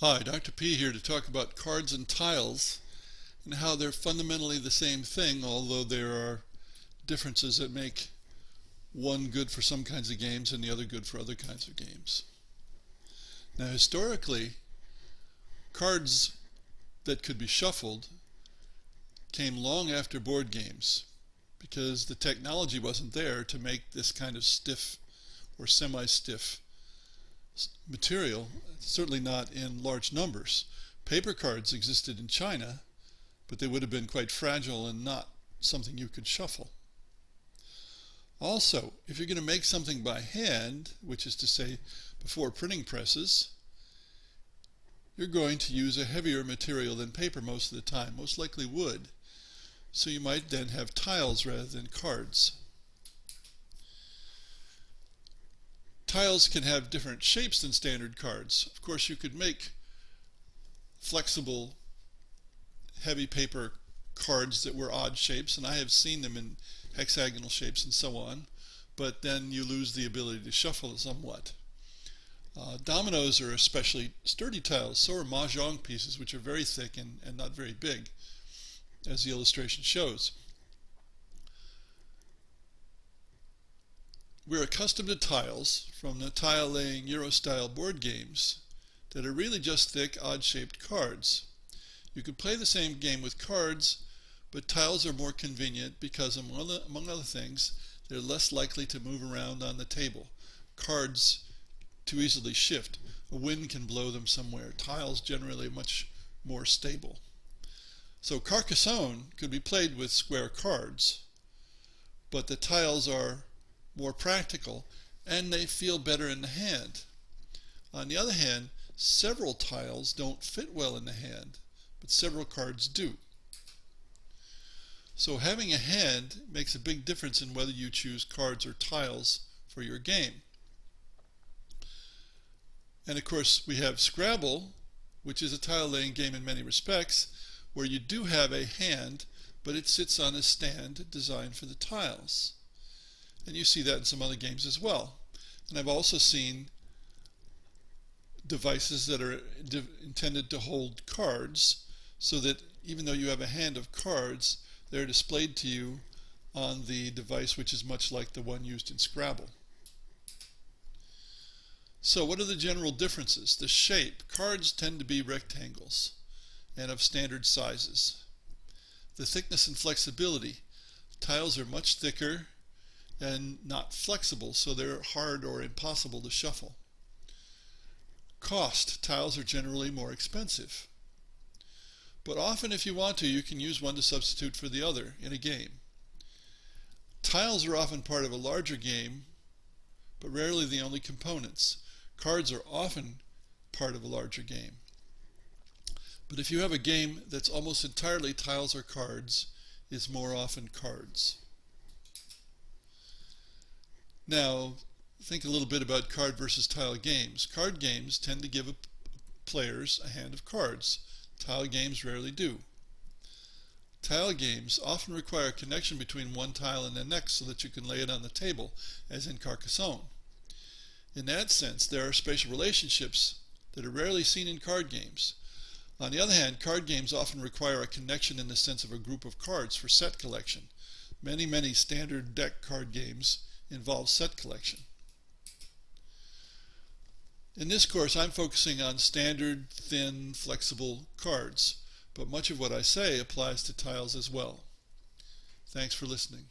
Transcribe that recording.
Hi, Dr. P here to talk about cards and tiles and how they're fundamentally the same thing, although there are differences that make one good for some kinds of games and the other good for other kinds of games. Now, historically, cards that could be shuffled came long after board games because the technology wasn't there to make this kind of stiff or semi-stiff material, certainly not in large numbers. Paper cards existed in China, but they would have been quite fragile and not something you could shuffle. Also, if you're going to make something by hand, which is to say before printing presses, you're going to use a heavier material than paper most of the time, most likely wood. So you might then have tiles rather than cards. Tiles can have different shapes than standard cards. Of course, you could make flexible, heavy paper cards that were odd shapes, and I have seen them in hexagonal shapes and so on, but then you lose the ability to shuffle somewhat. Dominoes are especially sturdy tiles, so are mahjong pieces, which are very thick and not very big, as the illustration shows. We're accustomed to tiles from the tile-laying Euro-style board games that are really just thick, odd-shaped cards. You could play the same game with cards, but tiles are more convenient because, among other things, they're less likely to move around on the table. Cards too easily shift. A wind can blow them somewhere. Tiles generally are much more stable. So Carcassonne could be played with square cards, but the tiles are more practical and they feel better in the hand. On the other hand, several tiles don't fit well in the hand, but several cards do. So having a hand makes a big difference in whether you choose cards or tiles for your game. And of course we have Scrabble, which is a tile-laying game in many respects, where you do have a hand, but it sits on a stand designed for the tiles. And you see that in some other games as well. And I've also seen devices that are intended to hold cards, so that even though you have a hand of cards, they're displayed to you on the device, which is much like the one used in Scrabble. So what are the general differences? The shape. Cards tend to be rectangles and of standard sizes. The thickness and flexibility. Tiles are much thicker and not flexible, so they're hard or impossible to shuffle. Cost. Tiles are generally more expensive. But often, if you want to, you can use one to substitute for the other in a game. Tiles are often part of a larger game, but rarely the only components. Cards are often part of a larger game. But if you have a game that's almost entirely tiles or cards, it's more often cards. Now, think a little bit about card versus tile games. Card games tend to give players a hand of cards. Tile games rarely do. Tile games often require a connection between one tile and the next so that you can lay it on the table, as in Carcassonne. In that sense, there are spatial relationships that are rarely seen in card games. On the other hand, card games often require a connection in the sense of a group of cards for set collection. Many standard deck card games involve set collection. In this course, I'm focusing on standard, thin, flexible cards, but much of what I say applies to tiles as well. Thanks for listening.